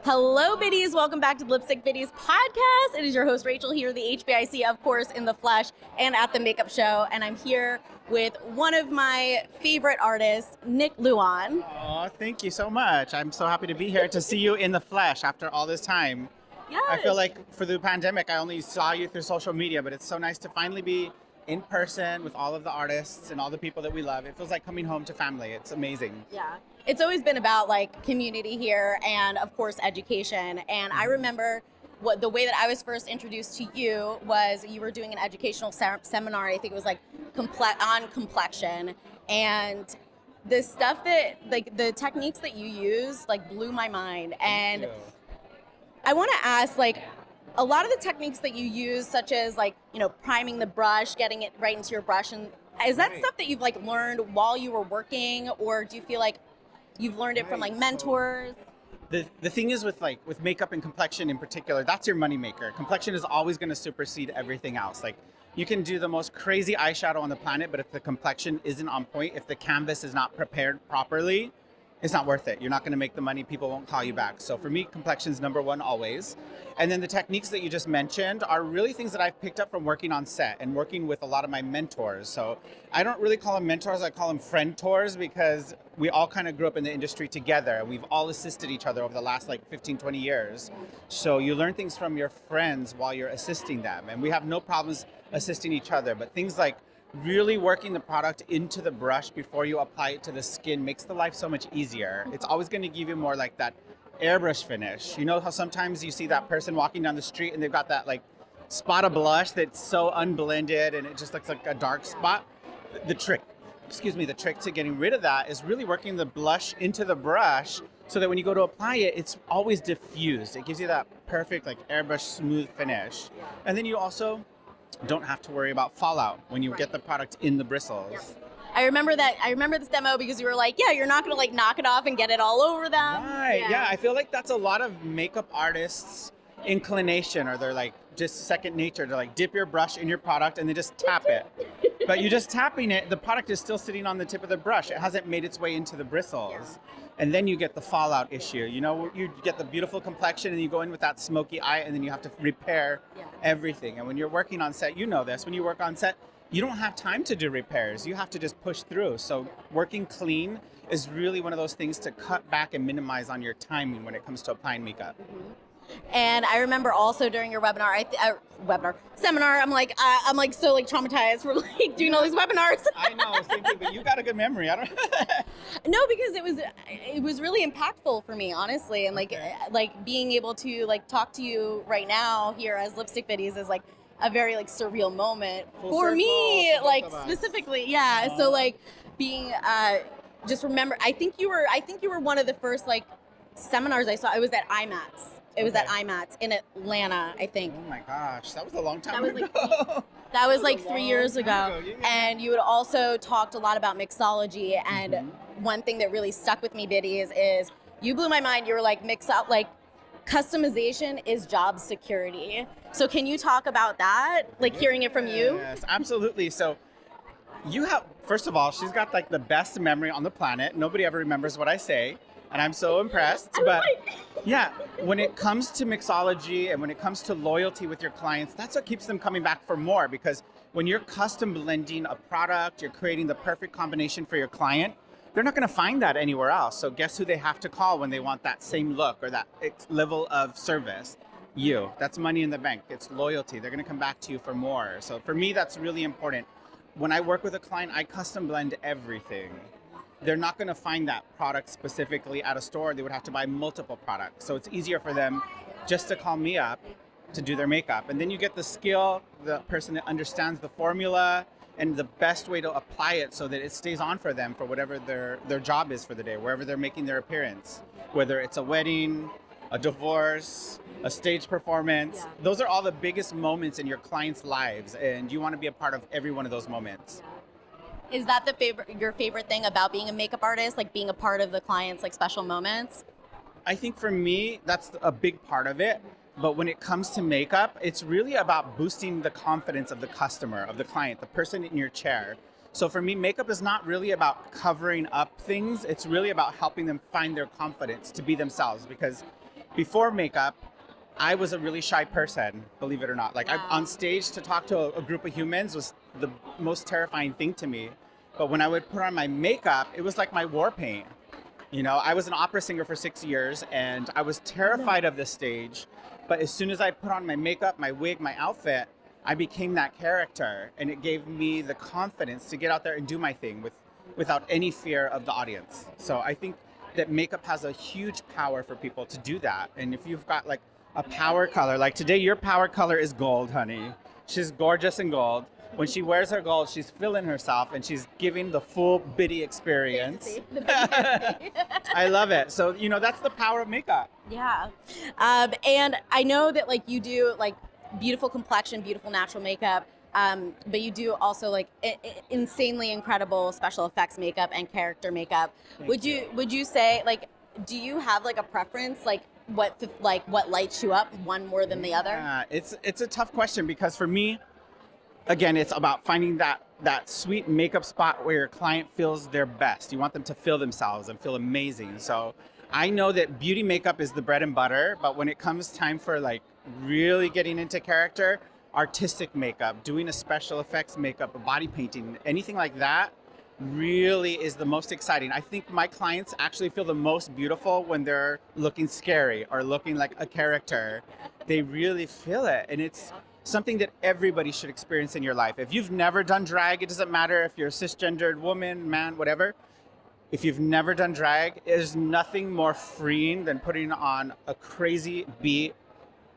Hello, biddies. Welcome back to the Lipstick Biddies Podcast. It is your host, Rachel, here, the HBIC, of course, in the flesh and at the Makeup Show. And I'm here with one of my favorite artists, Lujan. Oh, thank you so much. I'm so happy to be here to see you in the flesh after all this time. Yes. I feel like for the pandemic, I only saw you through social media, but it's so nice to finally be in person with all of the artists and all the people that we love. It feels like coming home to family. It's amazing. Yeah. It's always been about like community here and of course education. And I remember the way that I was first introduced to you was you were doing an educational seminar. I think it was like on complexion, and the stuff that like the techniques that you use like blew my mind. And I want to ask, like, a lot of the techniques that you use, such as like, you know, priming the brush, getting it right into your brush, and is that stuff that you've like learned while you were working, or do you feel like you've learned it from like mentors? The thing is with makeup and complexion in particular, that's your moneymaker. Complexion is always going to supersede everything else. Like, you can do the most crazy eyeshadow on the planet, but if the complexion isn't on point, if the canvas is not prepared properly, it's not worth it. You're not going to make the money. People won't call you back. So for me, complexion's number one always. And then the techniques that you just mentioned are really things that I've picked up from working on set and working with a lot of my mentors. So I don't really call them mentors. I call them friend-tors, because we all kind of grew up in the industry together. We've all assisted each other over the last like 15, 20 years. So you learn things from your friends while you're assisting them. And we have no problems assisting each other. But things like really working the product into the brush before you apply it to the skin makes the life so much easier. It's always going to give you more like that airbrush finish. You know how sometimes you see that person walking down the street and they've got that like spot of blush that's so unblended and it just looks like a dark spot? The trick to getting rid of that is really working the blush into the brush so that when you go to apply it, it's always diffused. It gives you that perfect like airbrush smooth finish. And then you also don't have to worry about fallout when you get the product in the bristles. Yep. I remember this demo because you were like, yeah, you're not going to like knock it off and get it all over them. Right, yeah. I feel like that's a lot of makeup artists' inclination, or they're like just second nature to like dip your brush in your product and then just tap it. But you're just tapping it, the product is still sitting on the tip of the brush. It hasn't made its way into the bristles. Yeah. And then you get the fallout issue. You know, you get the beautiful complexion and you go in with that smoky eye and then you have to repair everything. And when you're working on set, you know this, when you work on set, you don't have time to do repairs. You have to just push through. So working clean is really one of those things to cut back and minimize on your timing when it comes to applying makeup. Mm-hmm. And I remember also during your seminar, I'm like so like traumatized for like doing all these webinars. I know, same thing, but you got a good memory. I don't. No, because it was really impactful for me, honestly, and like being able to like talk to you right now here as Lipstick Biddies is like a very like surreal moment for me, like specifically, yeah. So like being just remember, I think you were one of the first like seminars I saw. It was at IMATS. It was at IMATS in Atlanta, I think. Oh my gosh, that was a long time ago. That was like 3 years ago. Yeah. And you had also talked a lot about mixology. And one thing that really stuck with me, Biddies, is you blew my mind. You were like, customization is job security. So can you talk about that? Like hearing it from you? Yes, absolutely. So first of all, she's got like the best memory on the planet. Nobody ever remembers what I say. And I'm so impressed. But yeah, when it comes to mixology and when it comes to loyalty with your clients, that's what keeps them coming back for more. Because when you're custom blending a product, you're creating the perfect combination for your client, they're not going to find that anywhere else. So guess who they have to call when they want that same look or that level of service? You. That's money in the bank. It's loyalty. They're going to come back to you for more. So for me, that's really important. When I work with a client, I custom blend everything. They're not going to find that product specifically at a store. They would have to buy multiple products. So it's easier for them just to call me up to do their makeup. And then you get the skill, the person that understands the formula and the best way to apply it so that it stays on for them for whatever their job is for the day, wherever they're making their appearance. Whether it's a wedding, a divorce, a stage performance. Yeah. Those are all the biggest moments in your clients' lives, and you want to be a part of every one of those moments. Is that your favorite thing about being a makeup artist, like being a part of the client's like special moments? I think for me, that's a big part of it. But when it comes to makeup, it's really about boosting the confidence of the customer, of the client, the person in your chair. So for me, makeup is not really about covering up things. It's really about helping them find their confidence to be themselves. Because before makeup, I was a really shy person, believe it or not. Like, Wow. on stage to talk to a group of humans was the most terrifying thing to me. But when I would put on my makeup, it was like my war paint. You know, I was an opera singer for 6 years, and I was terrified of the stage. But as soon as I put on my makeup, my wig, my outfit, I became that character, and it gave me the confidence to get out there and do my thing without any fear of the audience. So I think that makeup has a huge power for people to do that. And if you've got like a power color, like today, your power color is gold, honey. She's gorgeous in gold. When she wears her gold, she's feeling herself and she's giving the full Biddy experience. I love it. So, you know, that's the power of makeup. Yeah. And I know that like you do like beautiful complexion, beautiful natural makeup. But you do also like insanely incredible special effects makeup and character makeup. Would you say like, do you have like a preference, like what lights you up one more than the other? Yeah, it's a tough question because for me, again, it's about finding that sweet makeup spot where your client feels their best. You want them to feel themselves and feel amazing. So I know that beauty makeup is the bread and butter, but when it comes time for like really getting into character, artistic makeup, doing a special effects makeup, a body painting, anything like that really is the most exciting. I think my clients actually feel the most beautiful when they're looking scary or looking like a character. They really feel it, and it's something that everybody should experience in your life. If you've never done drag, it doesn't matter if you're a cisgendered woman, man, whatever. If you've never done drag, there's nothing more freeing than putting on a crazy beat,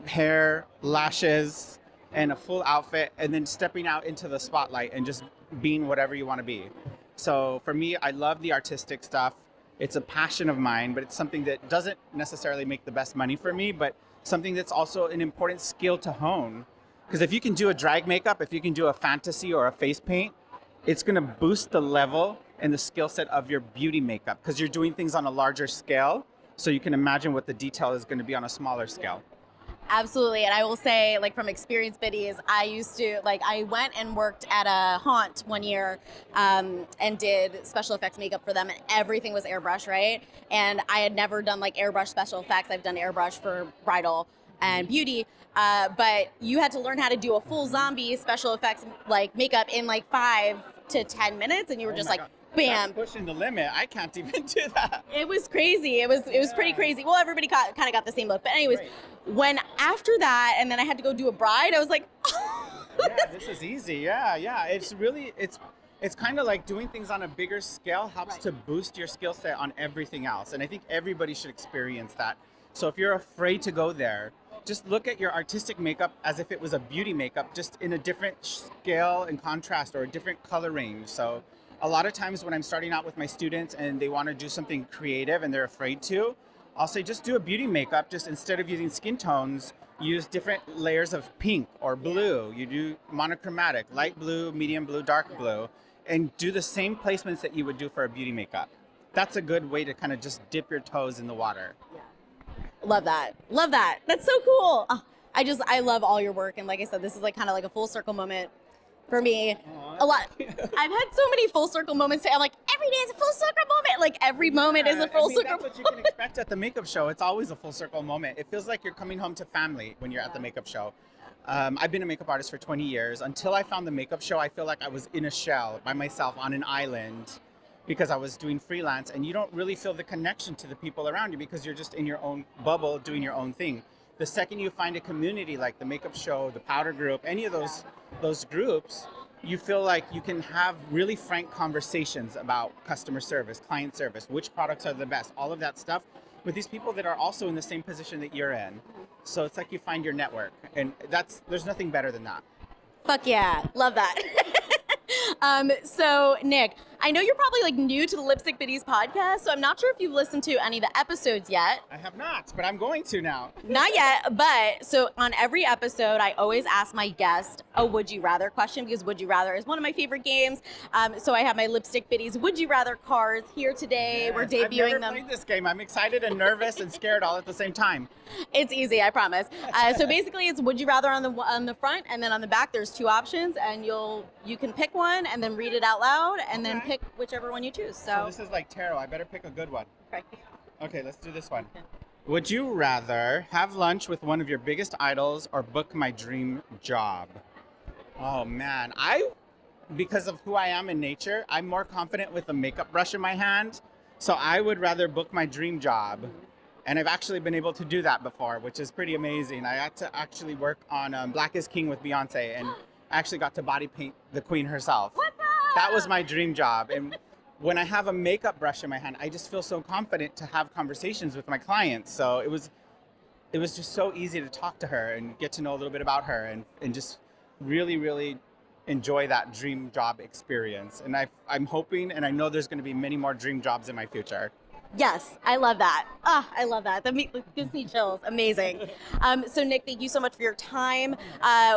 hair, lashes, and a full outfit, and then stepping out into the spotlight and just being whatever you want to be. So for me, I love the artistic stuff. It's a passion of mine, but it's something that doesn't necessarily make the best money for me, but something that's also an important skill to hone. Because if you can do a drag makeup, if you can do a fantasy or a face paint, it's going to boost the level and the skill set of your beauty makeup because you're doing things on a larger scale. So you can imagine what the detail is going to be on a smaller scale. Absolutely. And I will say, like, from experience biddies, I used to, like, I went and worked at a haunt one year and did special effects makeup for them, and everything was airbrush, right? And I had never done, like, airbrush special effects. I've done airbrush for bridal and beauty, but you had to learn how to do a full zombie special effects, like, makeup in, like, 5 to 10 minutes, and you were just like, God. bam. That's pushing the limit. I can't even do that. It was crazy. It was pretty crazy. Well, everybody kind of got the same look. But anyways, Right. when after that, and then I had to go do a bride, I was like, Yeah, this is easy. Yeah. It's really, it's kind of like doing things on a bigger scale helps to boost your skill set on everything else. And I think everybody should experience that. So if you're afraid to go there, just look at your artistic makeup as if it was a beauty makeup, just in a different scale and contrast or a different color range. So a lot of times when I'm starting out with my students and they want to do something creative and they're afraid to, I'll say just do a beauty makeup. Just instead of using skin tones, use different layers of pink or blue. You do monochromatic, light blue, medium blue, dark blue, and do the same placements that you would do for a beauty makeup. That's a good way to kind of just dip your toes in the water. love that. Love that. That's so cool. Oh, I love all your work. And like I said, this is like kind of like a full circle moment for me. A lot. I've had so many full circle moments. I'm like, every day is a full circle moment. Like every moment is a full circle That's what you can expect at the makeup show. It's always a full circle moment. It feels like you're coming home to family when you're at the makeup show. I've been a makeup artist for 20 years. Until I found the makeup show, I feel like I was in a shell by myself on an island because I was doing freelance, and you don't really feel the connection to the people around you because you're just in your own bubble doing your own thing. The second you find a community like the makeup show, the powder group, any of those groups, you feel like you can have really frank conversations about customer service, client service, which products are the best, all of that stuff with these people that are also in the same position that you're in. So it's like you find your network, and there's nothing better than that. Fuck yeah. Love that. So Nick, I know you're probably like new to the Lipstick Biddies podcast, so I'm not sure if you've listened to any of the episodes yet. I have not, but I'm going to now. Not yet, but so on every episode, I always ask my guest a would you rather question because would you rather is one of my favorite games. So I have my Lipstick Biddies would you rather cards here today. Yes, We're debuting I've never them. played this game. I'm excited and nervous and scared all at the same time. It's easy, I promise. So basically, it's would you rather on the front, and then on the back, there's two options, and you can pick one and then read it out loud, and then Okay. pick whichever one you choose. So this is like tarot. I better pick a good one. Okay. Okay, let's do this one. Would you rather have lunch with one of your biggest idols or book my dream job? Oh man, because of who I am in nature, I'm more confident with a makeup brush in my hand. So I would rather book my dream job. And I've actually been able to do that before, which is pretty amazing. I had to actually work on Black is King with Beyonce, and actually got to body paint the queen herself. What's up? That was my dream job. And when I have a makeup brush in my hand, I just feel so confident to have conversations with my clients. So it was just so easy to talk to her and get to know a little bit about her and just really, really enjoy that dream job experience. And I'm hoping, and I know there's going to be many more dream jobs in my future. Yes, I love that. I love that. That gives me chills. Amazing. So Nick, thank you so much for your time.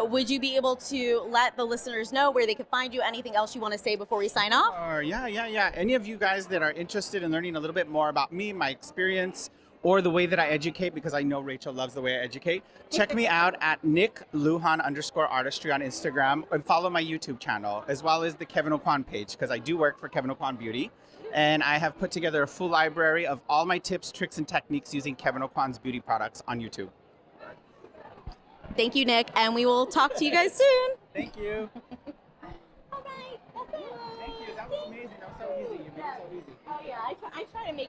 Would you be able to let the listeners know where they can find you? Anything else you want to say before we sign off? Yeah. Any of you guys that are interested in learning a little bit more about me, my experience, or the way that I educate, because I know Rachel loves the way I educate, check me out at NickLujan_artistry on Instagram, and follow my YouTube channel, as well as the Kevyn Aucoin page, because I do work for Kevyn Aucoin Beauty. And I have put together a full library of all my tips, tricks, and techniques using Kevyn Aucoin's beauty products on YouTube. Thank you, Nick, and we will talk to you guys soon. Thank you. Bye-bye. That's it. Thank you. That was amazing. That was so easy. You made it so easy. Oh, yeah. I try to make